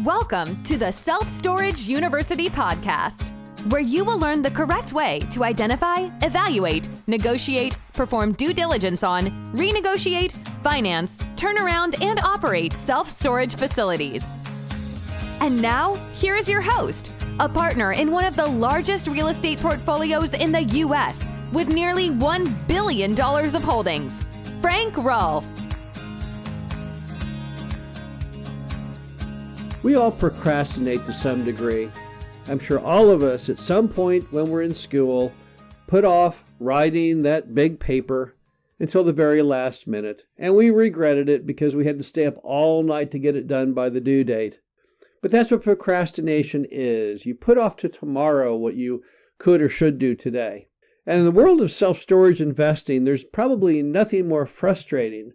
Welcome to the Self-Storage University podcast, where you will learn the correct way to identify, evaluate, negotiate, perform due diligence on, renegotiate, finance, turn around, and operate self-storage facilities. And now, here is your host, a partner in one of the largest real estate portfolios in the U.S. with nearly $1 billion of holdings, Frank Rolfe. We all procrastinate to some degree. I'm sure all of us at some point when we're in school put off writing that big paper until the very last minute, and we regretted it because we had to stay up all night to get it done by the due date. But that's what procrastination is. You put off to tomorrow what you could or should do today. And in the world of self-storage investing, there's probably nothing more frustrating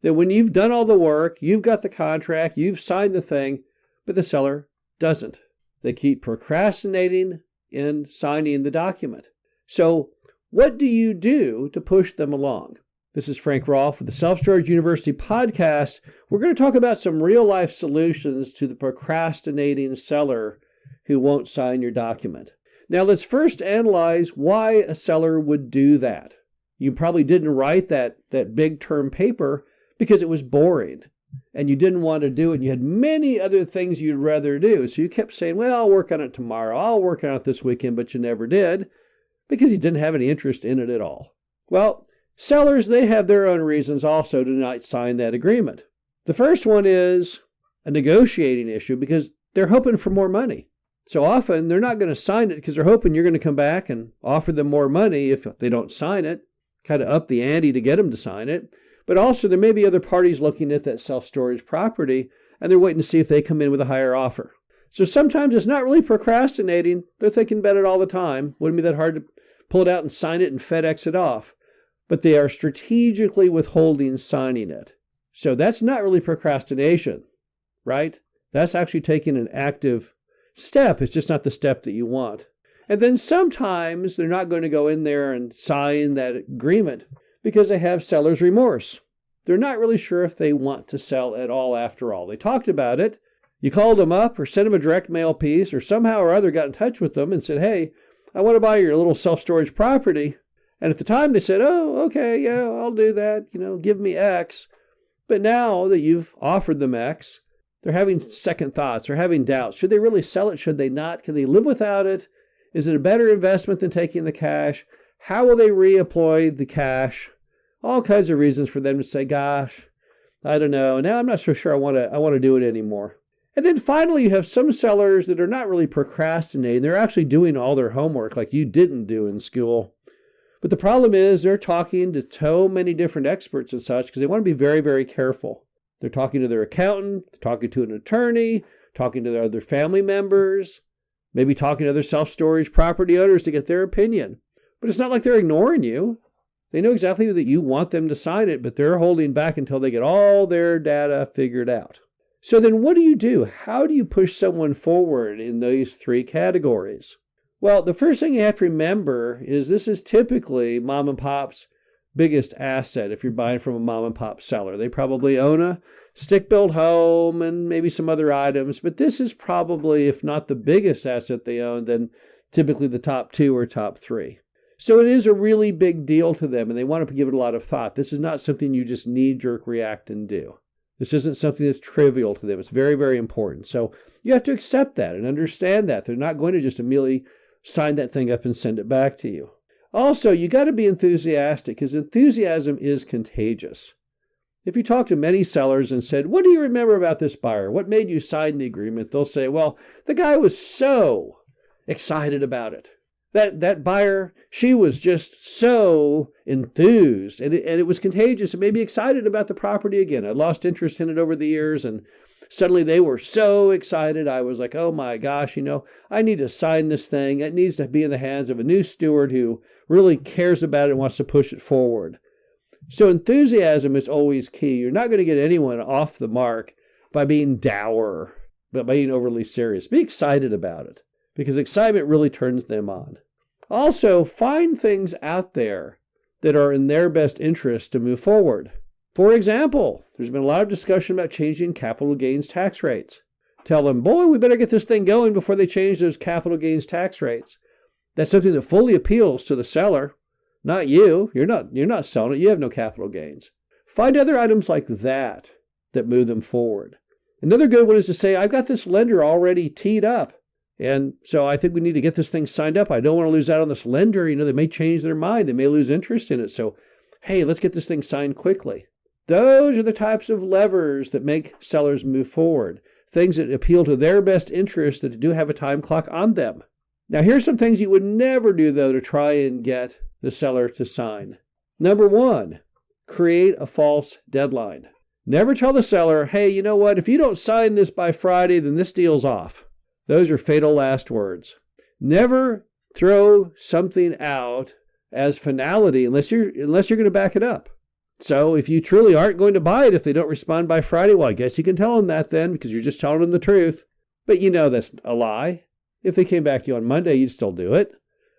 than when you've done all the work, you've got the contract, you've signed the thing, but the seller doesn't. They keep procrastinating in signing the document. So what do you do to push them along? This is Frank Rolfe with the Self-Storage University podcast. We're going to talk about some real-life solutions to the procrastinating seller who won't sign your document. Now, let's first analyze why a seller would do that. You probably didn't write that big term paper because it was boring and you didn't want to do it. You had many other things you'd rather do. So you kept saying, well, I'll work on it tomorrow. I'll work on it this weekend, but you never did because you didn't have any interest in it at all. Well, sellers, they have their own reasons also to not sign that agreement. The first one is a negotiating issue because they're hoping for more money. So often they're not going to sign it because they're hoping you're going to come back and offer them more money if they don't sign it, kind of up the ante to get them to sign it. But also there may be other parties looking at that self-storage property and they're waiting to see if they come in with a higher offer. So sometimes it's not really procrastinating. They're thinking about it all the time. Wouldn't be that hard to pull it out and sign it and FedEx it off. But they are strategically withholding signing it. So that's not really procrastination, right? That's actually taking an active step. It's just not the step that you want. And then sometimes they're not going to go in there and sign that agreement because they have seller's remorse. They're not really sure if they want to sell at all after all. They talked about it. You called them up or sent them a direct mail piece or somehow or other got in touch with them and said, hey, I want to buy your little self-storage property. And at the time they said, oh, okay, yeah, I'll do that. Give me X. But now that you've offered them X, they're having second thoughts. They're having doubts. Should they really sell it? Should they not? Can they live without it? Is it a better investment than taking the cash? How will they reemploy the cash? All kinds of reasons for them to say, gosh, I don't know. Now I'm not so sure I want to do it anymore. And then finally, you have some sellers that are not really procrastinating. They're actually doing all their homework like you didn't do in school. But the problem is they're talking to so many different experts and such because they want to be very, very careful. They're talking to their accountant, talking to an attorney, talking to their other family members, maybe talking to other self-storage property owners to get their opinion. But it's not like they're ignoring you. They know exactly that you want them to sign it, but they're holding back until they get all their data figured out. So then what do you do? How do you push someone forward in those three categories? Well, the first thing you have to remember is this is typically mom and pop's biggest asset if you're buying from a mom and pop seller. They probably own a stick-built home and maybe some other items, but this is probably, if not the biggest asset they own, then typically the top two or top three. So it is a really big deal to them, and they want to give it a lot of thought. This is not something you just knee-jerk react and do. This isn't something that's trivial to them. It's very, very important. So you have to accept that and understand that. They're not going to just immediately sign that thing up and send it back to you. Also, you got to be enthusiastic because enthusiasm is contagious. If you talk to many sellers and said, what do you remember about this buyer? What made you sign the agreement? They'll say, well, the guy was so excited about it. That buyer, she was just so enthused and it was contagious. It made me excited about the property again. I lost interest in it over the years and suddenly they were so excited. I was like, oh my gosh, I need to sign this thing. It needs to be in the hands of a new steward who really cares about it and wants to push it forward. So enthusiasm is always key. You're not going to get anyone off the mark by being dour, but by being overly serious. Be excited about it because excitement really turns them on. Also, find things out there that are in their best interest to move forward. For example, there's been a lot of discussion about changing capital gains tax rates. tell them, boy, we better get this thing going before they change those capital gains tax rates. That's something that fully appeals to the seller, not you. You're not selling it. You have no capital gains. Find other items like that move them forward. Another good one is to say, I've got this lender already teed up, and so I think we need to get this thing signed up. I don't want to lose out on this lender. They may change their mind. They may lose interest in it. So, hey, let's get this thing signed quickly. Those are the types of levers that make sellers move forward. Things that appeal to their best interest that do have a time clock on them. Now, here's some things you would never do, though, to try and get the seller to sign. Number one, create a false deadline. Never tell the seller, hey, you know what? If you don't sign this by Friday, then this deal's off. Those are fatal last words. Never throw something out as finality unless you're going to back it up. So if you truly aren't going to buy it if they don't respond by Friday, well, I guess you can tell them that then because you're just telling them the truth. But that's a lie. If they came back to you on Monday, you'd still do it.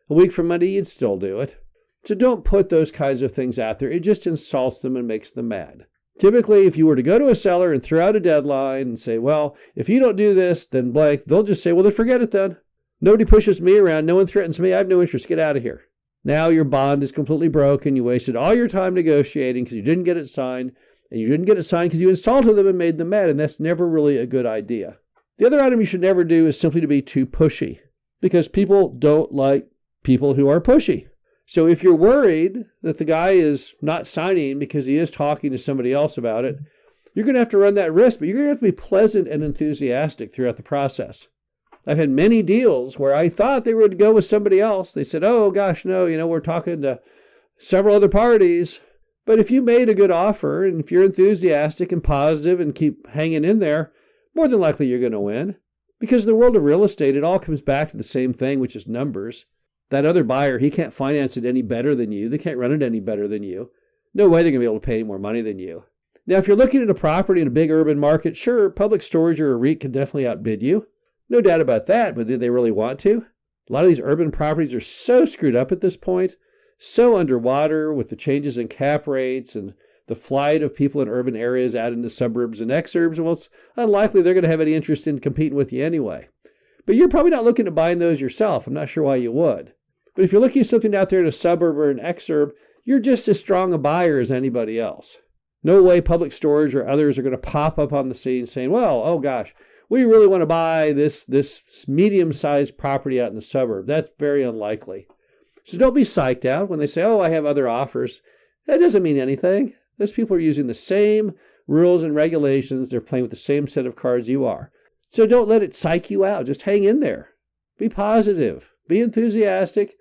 A week from Monday, you'd still do it. So don't put those kinds of things out there. It just insults them and makes them mad. Typically, if you were to go to a seller and throw out a deadline and say, well, if you don't do this, then blank, they'll just say, well, then forget it then. Nobody pushes me around. No one threatens me. I have no interest. Get out of here. Now your bond is completely broken. You wasted all your time negotiating because you didn't get it signed. And you didn't get it signed because you insulted them and made them mad. And that's never really a good idea. The other item you should never do is simply to be too pushy, because people don't like people who are pushy. So if you're worried that the guy is not signing because he is talking to somebody else about it, you're going to have to run that risk, but you're going to have to be pleasant and enthusiastic throughout the process. I've had many deals where I thought they would go with somebody else. They said, oh gosh, no, we're talking to several other parties. But if you made a good offer and if you're enthusiastic and positive and keep hanging in there, more than likely you're going to win. Because in the world of real estate, it all comes back to the same thing, which is numbers. That other buyer, he can't finance it any better than you. They can't run it any better than you. No way they're going to be able to pay any more money than you. Now, if you're looking at a property in a big urban market, sure, Public Storage or a REIT can definitely outbid you. No doubt about that, but did they really want to? A lot of these urban properties are so screwed up at this point, so underwater with the changes in cap rates and the flight of people in urban areas out into suburbs and exurbs. Well, it's unlikely they're going to have any interest in competing with you anyway. But you're probably not looking at buying those yourself. I'm not sure why you would. But if you're looking at something out there in a suburb or an exurb, you're just as strong a buyer as anybody else. No way Public Storage or others are going to pop up on the scene saying, well, oh gosh, we really want to buy this medium-sized property out in the suburb. That's very unlikely. So don't be psyched out when they say, oh, I have other offers. That doesn't mean anything. Those people are using the same rules and regulations. They're playing with the same set of cards you are. So don't let it psych you out. Just hang in there. Be positive. Be enthusiastic.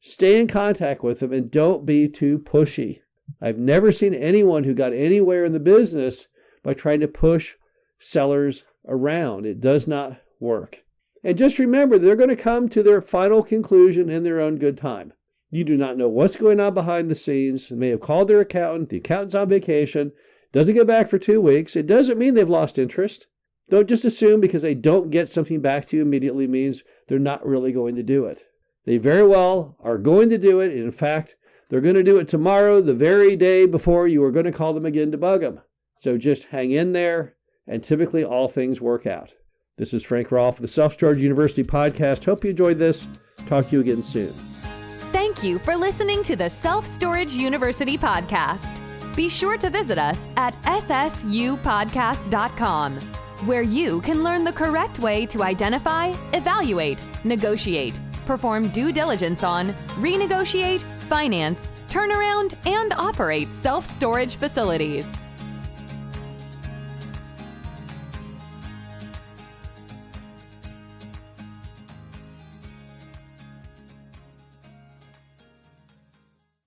Stay in contact with them and don't be too pushy. I've never seen anyone who got anywhere in the business by trying to push sellers around. It does not work. And just remember, they're going to come to their final conclusion in their own good time. You do not know what's going on behind the scenes. They may have called their accountant. The accountant's on vacation. Doesn't get back for 2 weeks. It doesn't mean they've lost interest. Don't just assume because they don't get something back to you immediately means they're not really going to do it. They very well are going to do it. In fact, they're going to do it tomorrow, the very day before you are going to call them again to bug them. So just hang in there, and typically all things work out. This is Frank Rolfe of the Self-Storage University podcast. Hope you enjoyed this. Talk to you again soon. Thank you for listening to the Self-Storage University podcast. Be sure to visit us at ssupodcast.com, where you can learn the correct way to identify, evaluate, negotiate, perform due diligence on, renegotiate, finance, turnaround, and operate self-storage facilities.